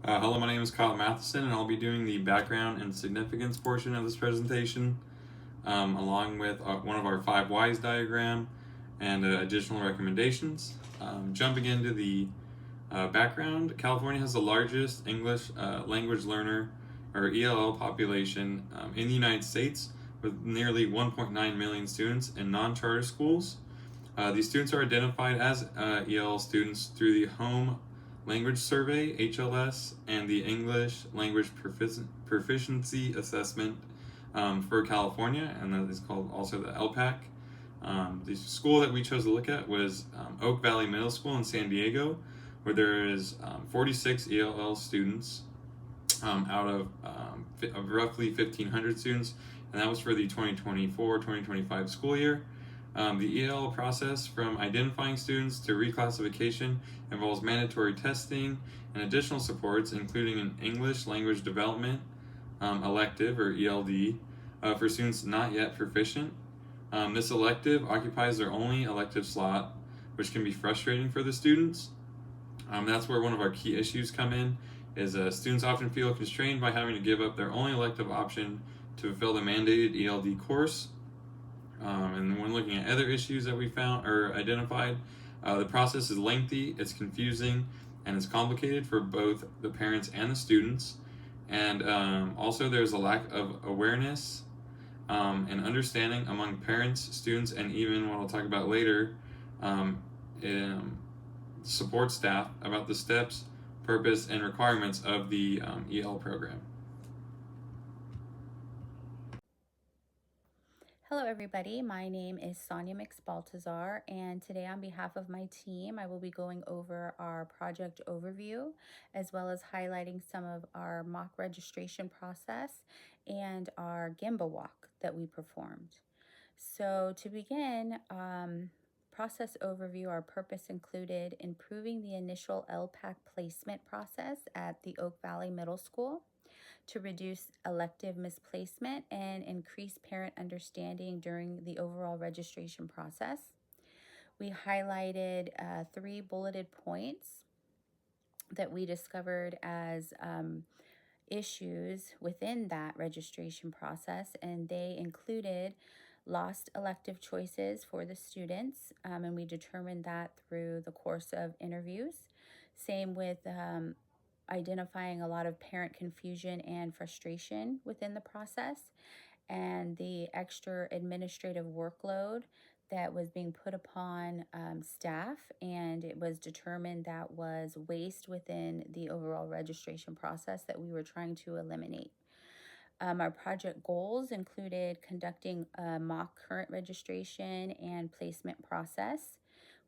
Hello, my name is Kyle Matheson, and I'll be doing the background and significance portion of this presentation, along with one of our 5 whys diagram and additional recommendations. Jumping into the background, California has the largest English language learner, or ELL, population in the United States, with nearly 1.9 million students in non-charter schools. These students are identified as ELL students through the Home Language Survey, HLS, and the English Language Proficiency Assessment for California, and that is called also the LPAC. The school that we chose to look at was Oak Valley Middle School in San Diego, where there is 46 ELL students out of roughly 1,500 students, and that was for the 2024-2025 school year. The EL process from identifying students to reclassification involves mandatory testing and additional supports, including an English language development elective, or ELD, for students not yet proficient. This elective occupies their only elective slot, which can be frustrating for the students. That's where one of our key issues come in, is students often feel constrained by having to give up their only elective option to fulfill the mandated ELD course. And when looking at other issues that we found or identified, the process is lengthy, it's confusing, and it's complicated for both the parents and the students. And also there's a lack of awareness and understanding among parents, students, and even what I'll talk about later, support staff about the steps, purpose, and requirements of the EL program. Hello everybody, my name is Sonia Mix-Baltazar, and today on behalf of my team I will be going over our project overview as well as highlighting some of our mock registration process and our Gemba walk that we performed. So to begin, process overview, our purpose included improving the initial LPAC placement process at the Oak Valley Middle School to reduce elective misplacement and increase parent understanding during the overall registration process. We highlighted 3 bulleted points that we discovered as issues within that registration process, and they included lost elective choices for the students, and we determined that through the course of interviews. Same with identifying a lot of parent confusion and frustration within the process, and the extra administrative workload that was being put upon staff, and it was determined that was waste within the overall registration process that we were trying to eliminate. Our project goals included conducting a mock current registration and placement process.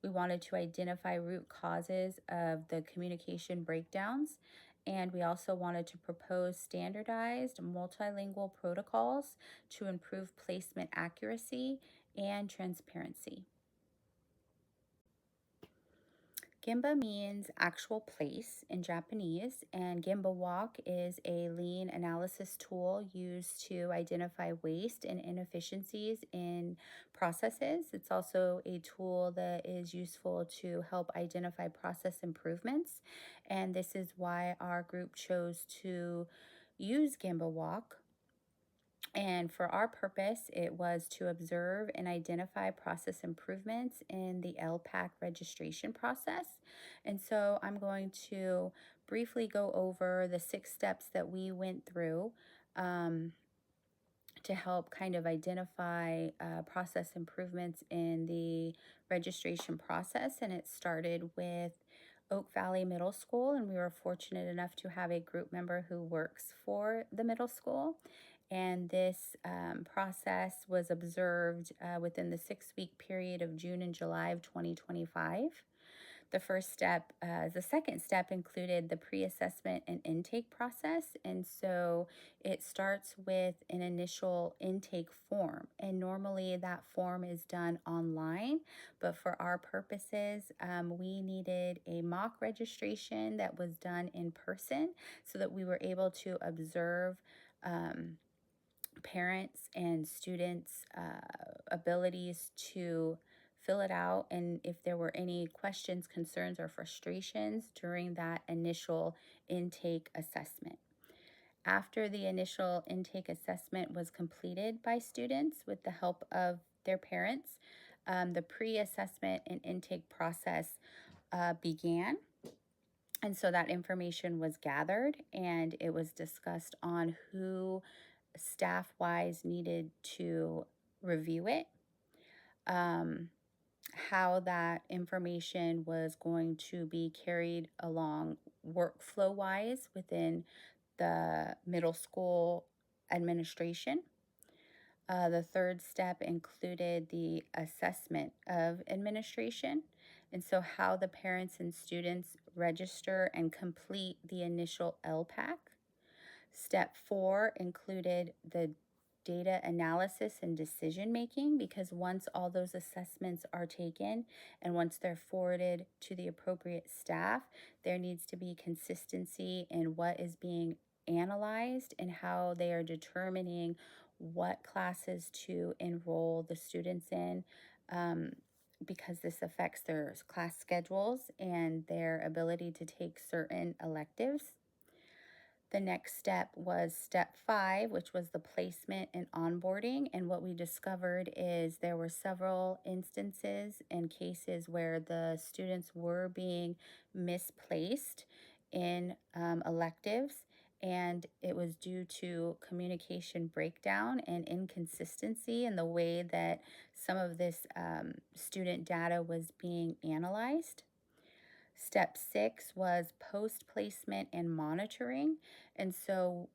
We wanted to identify root causes of the communication breakdowns, and we also wanted to propose standardized multilingual protocols to improve placement accuracy and transparency. Gemba means actual place in Japanese, and Gemba Walk is a lean analysis tool used to identify waste and inefficiencies in processes. It's also a tool that is useful to help identify process improvements, and this is why our group chose to use Gemba Walk. And for our purpose, it was to observe and identify process improvements in the LPAC registration process. And so I'm going to briefly go over the 6 steps that we went through to help kind of identify process improvements in the registration process. And it started with Oak Valley Middle School, and we were fortunate enough to have a group member who works for the middle school. And this process was observed within the 6-week period of June and July of 2025. The second step included the pre-assessment and intake process. And so it starts with an initial intake form. And normally that form is done online, but for our purposes, we needed a mock registration that was done in person so that we were able to observe parents and students' abilities to fill it out and if there were any questions, concerns, or frustrations during that initial intake assessment. After the initial intake assessment was completed by students with the help of their parents, the pre-assessment and intake process began. And so that information was gathered and it was discussed on who staff wise needed to review it, how that information was going to be carried along workflow wise within the middle school administration. The third step included the assessment of administration, and so how the parents and students register and complete the initial LPAC. Step 4 included the data analysis and decision making, because once all those assessments are taken and once they're forwarded to the appropriate staff, there needs to be consistency in what is being analyzed and how they are determining what classes to enroll the students in, because this affects their class schedules and their ability to take certain electives. The next step was step 5, which was the placement and onboarding. And what we discovered is there were several instances and cases where the students were being misplaced in electives. And it was due to communication breakdown and inconsistency in the way that some of this student data was being analyzed. Step 6 was post placement and monitoring. And so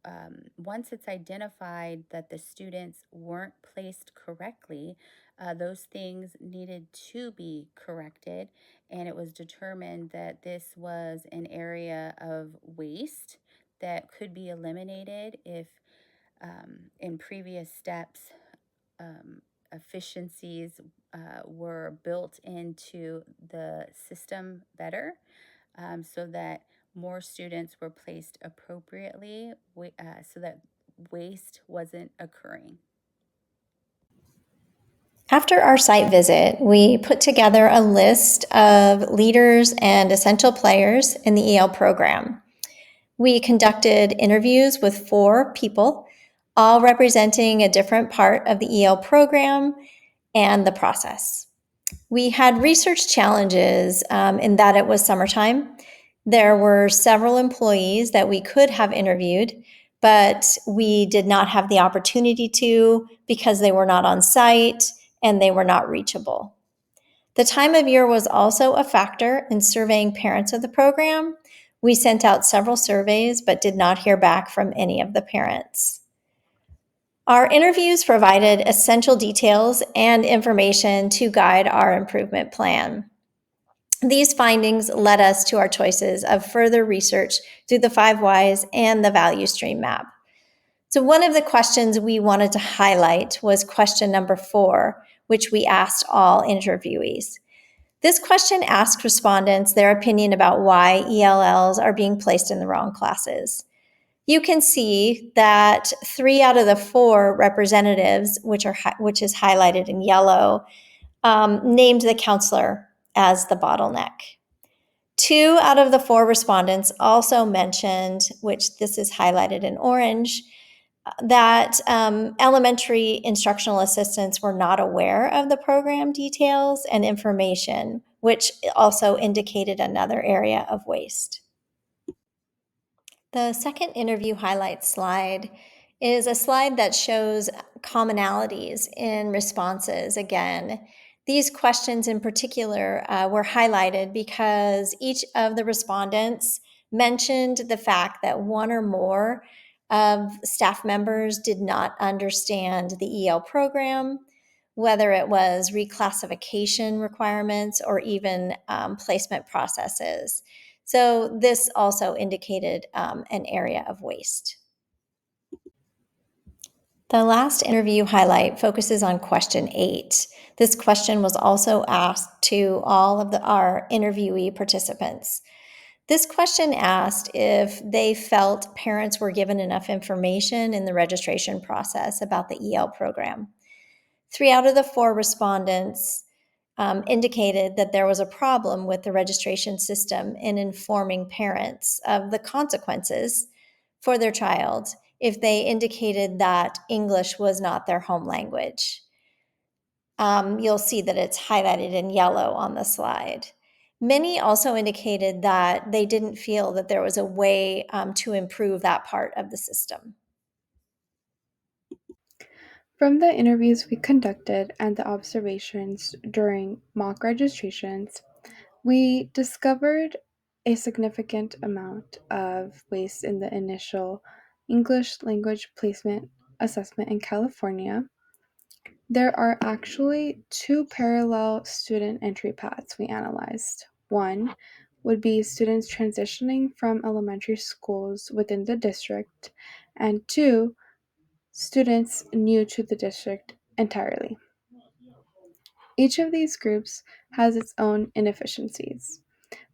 once it's identified that the students weren't placed correctly, those things needed to be corrected. And it was determined that this was an area of waste that could be eliminated if in previous steps efficiencies were built into the system better, so that more students were placed appropriately, so that waste wasn't occurring. After our site visit, we put together a list of leaders and essential players in the EL program. We conducted interviews with 4 people, all representing a different part of the EL program and the process. We had research challenges in that it was summertime. There were several employees that we could have interviewed, but we did not have the opportunity to because they were not on site and they were not reachable. The time of year was also a factor in surveying parents of the program. We sent out several surveys, but did not hear back from any of the parents. Our interviews provided essential details and information to guide our improvement plan. These findings led us to our choices of further research through the 5 whys and the value stream map. So one of the questions we wanted to highlight was question number 4, which we asked all interviewees. This question asked respondents their opinion about why ELLs are being placed in the wrong classes. You can see that 3 out of the 4 representatives, which is highlighted in yellow, named the counselor as the bottleneck. 2 out of the 4 respondents also mentioned, which this is highlighted in orange, that elementary instructional assistants were not aware of the program details and information, which also indicated another area of waste. The second interview highlight slide is a slide that shows commonalities in responses. Again, these questions in particular were highlighted because each of the respondents mentioned the fact that one or more of staff members did not understand the EL program, whether it was reclassification requirements or even placement processes. So this also indicated an area of waste. The last interview highlight focuses on question 8. This question was also asked to all of our interviewee participants. This question asked if they felt parents were given enough information in the registration process about the EL program. 3 out of the 4 respondents indicated that there was a problem with the registration system in informing parents of the consequences for their child if they indicated that English was not their home language. You'll see that it's highlighted in yellow on the slide. Many also indicated that they didn't feel that there was a way to improve that part of the system. From the interviews we conducted and the observations during mock registrations, we discovered a significant amount of waste in the initial English language placement assessment in California. There are actually two parallel student entry paths we analyzed. One would be students transitioning from elementary schools within the district, and two, students new to the district entirely. Each of these groups has its own inefficiencies,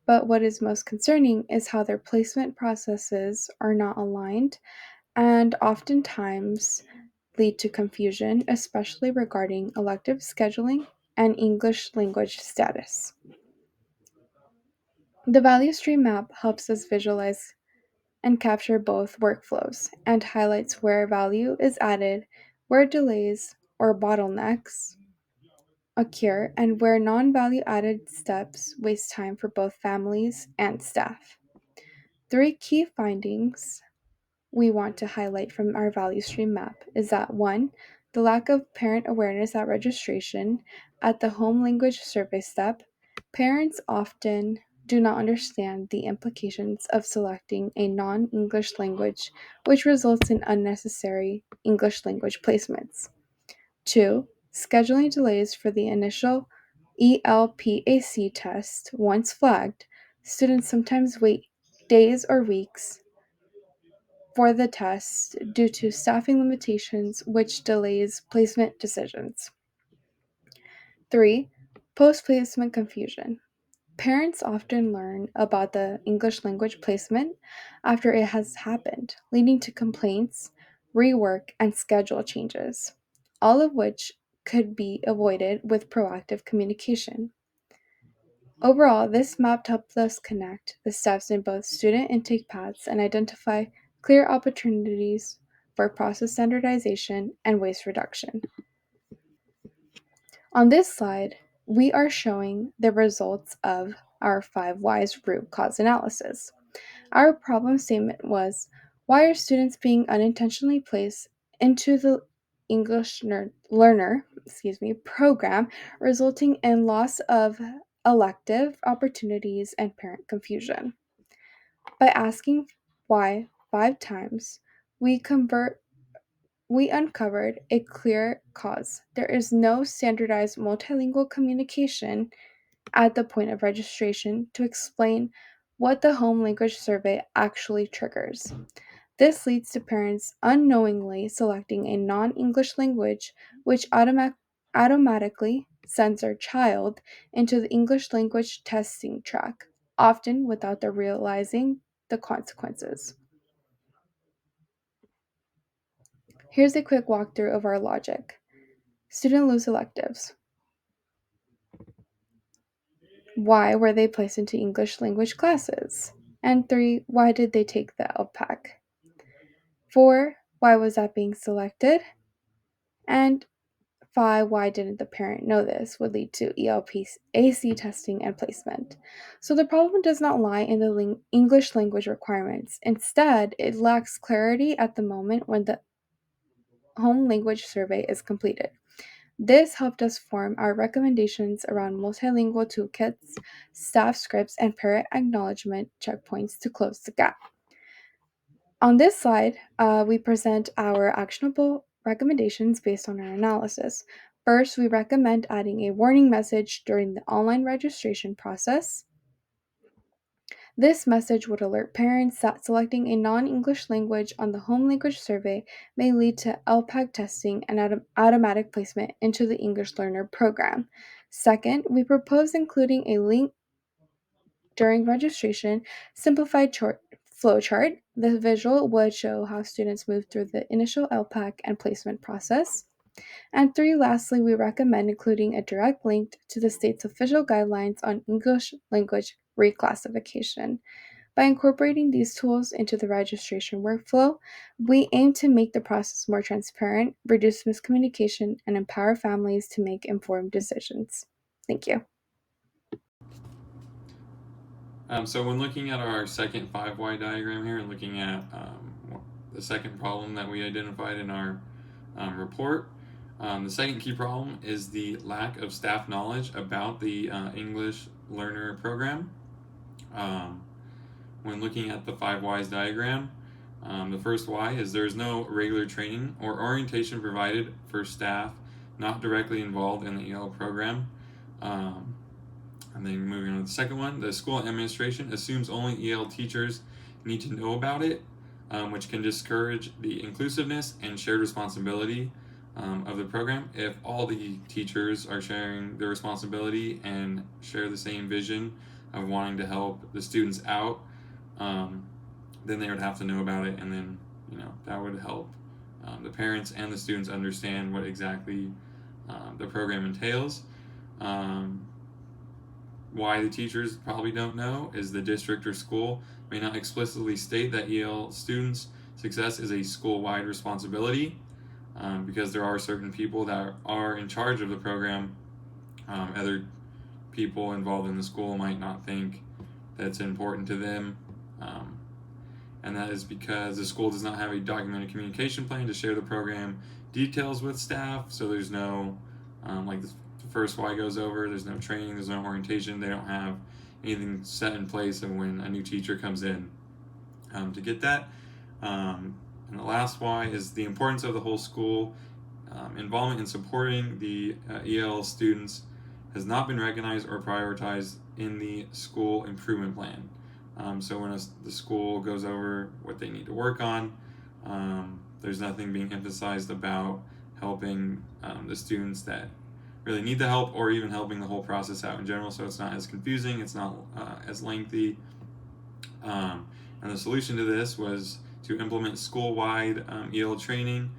but what is most concerning is how their placement processes are not aligned and oftentimes lead to confusion, especially regarding elective scheduling and English language status. The value stream map helps us visualize and capture both workflows and highlights where value is added, where delays or bottlenecks occur, and where non value added steps waste time for both families and staff. Three key findings we want to highlight from our value stream map is that one, the lack of parent awareness at registration. At the home language survey step, parents often do not understand the implications of selecting a non English language, which results in unnecessary English language placements. Two, scheduling delays for the initial ELPAC test. Once flagged, students sometimes wait days or weeks for the test due to staffing limitations, which delays placement decisions. Three, post placement confusion. Parents often learn about the English language placement after it has happened, leading to complaints, rework, and schedule changes, all of which could be avoided with proactive communication. Overall, this map helped us connect the steps in both student intake paths and identify clear opportunities for process standardization and waste reduction. On this slide, we are showing the results of our 5 whys root cause analysis. Our problem statement was, why are students being unintentionally placed into the English learner program, resulting in loss of elective opportunities and parent confusion? By asking why 5 times, we uncovered a clear cause. There is no standardized multilingual communication at the point of registration to explain what the home language survey actually triggers. This leads to parents unknowingly selecting a non English language, which automatically sends their child into the English language testing track, often without their realizing the consequences. Here's a quick walkthrough of our logic. Student lose electives. Why were they placed into English language classes? And 3, why did they take the LPAC? 4, why was that being selected? And 5, why didn't the parent know this would lead to ELPAC testing and placement? So the problem does not lie in the English language requirements. Instead, it lacks clarity at the moment when the home language survey is completed. This helped us form our recommendations around multilingual toolkits, staff scripts, and parent acknowledgement checkpoints to close the gap. On this slide, we present our actionable recommendations based on our analysis. First, we recommend adding a warning message during the online registration process. This message would alert parents that selecting a non English language on the home language survey may lead to LPAC testing and automatic placement into the English Learner program. Second, we propose including a link during registration, simplified flowchart. The visual would show how students move through the initial LPAC and placement process. And 3, lastly, we recommend including a direct link to the state's official guidelines on English language reclassification. By incorporating these tools into the registration workflow, we aim to make the process more transparent, reduce miscommunication, and empower families to make informed decisions. Thank you. So when looking at our second 5Y diagram here and looking at the second problem that we identified in our report, the second key problem is the lack of staff knowledge about the English Learner Program. When looking at the 5Ys diagram, the first Y is there is no regular training or orientation provided for staff not directly involved in the EL program. And then moving on to the second one, the school administration assumes only EL teachers need to know about it, which can discourage the inclusiveness and shared responsibility of the program. If all the teachers are sharing their responsibility and share the same vision of wanting to help the students out, then they would have to know about it, and then that would help the parents and the students understand what exactly the program entails. Why the teachers probably don't know is the district or school may not explicitly state that EL students' success is a school-wide responsibility, because there are certain people that are in charge of the program. Other people involved in the school might not think that's important to them, and that is because the school does not have a documented communication plan to share the program details with staff. So there's no, like the first Y goes over, there's no training, there's no orientation, they don't have anything set in place of when a new teacher comes in to get that. And the last Y is the importance of the whole school involvement in supporting the EL students has not been recognized or prioritized in the school improvement plan. So when the school goes over what they need to work on, there's nothing being emphasized about helping the students that really need the help, or even helping the whole process out in general, so it's not as confusing, it's not as lengthy. And the solution to this was to implement school-wide EL training,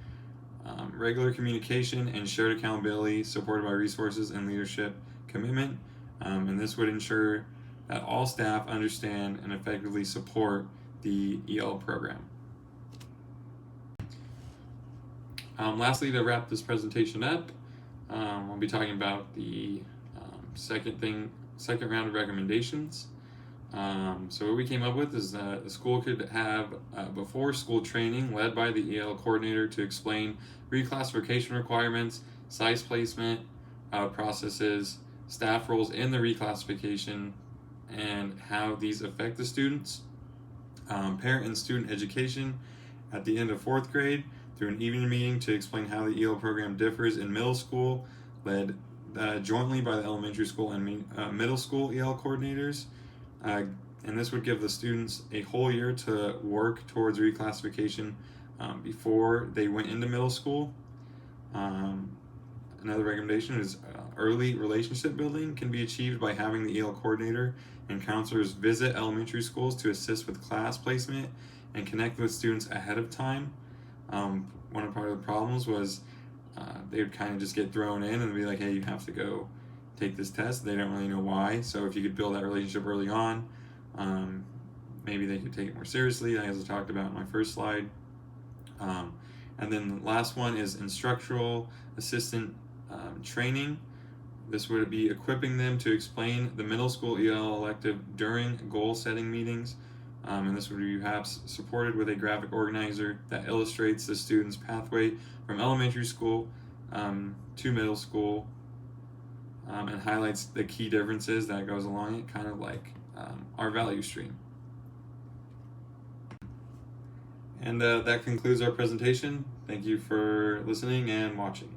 regular communication, and shared accountability supported by resources and leadership commitment. And this would ensure that all staff understand and effectively support the EL program. Lastly, to wrap this presentation up, I'll be talking about the second round of recommendations. So what we came up with is that the school could have before school training led by the EL coordinator to explain reclassification requirements, size placement processes, staff roles in the reclassification, and how these affect the students. Parent and student education at the end of 4th grade through an evening meeting to explain how the EL program differs in middle school, led jointly by the elementary school and middle school EL coordinators. And this would give the students a whole year to work towards reclassification before they went into middle school. Another recommendation is early relationship building can be achieved by having the EL coordinator and counselors visit elementary schools to assist with class placement and connect with students ahead of time. One of the problems was they would kind of just get thrown in and be like, hey, you have to go take this test. They don't really know why. So if you could build that relationship early on, maybe they could take it more seriously, as I talked about in my first slide. And then the last one is instructional assistant training. This would be equipping them to explain the middle school EL elective during goal setting meetings. And this would be perhaps supported with a graphic organizer that illustrates the student's pathway from elementary school to middle school, and highlights the key differences that goes along it, kind of like our value stream. And that concludes our presentation. Thank you for listening and watching.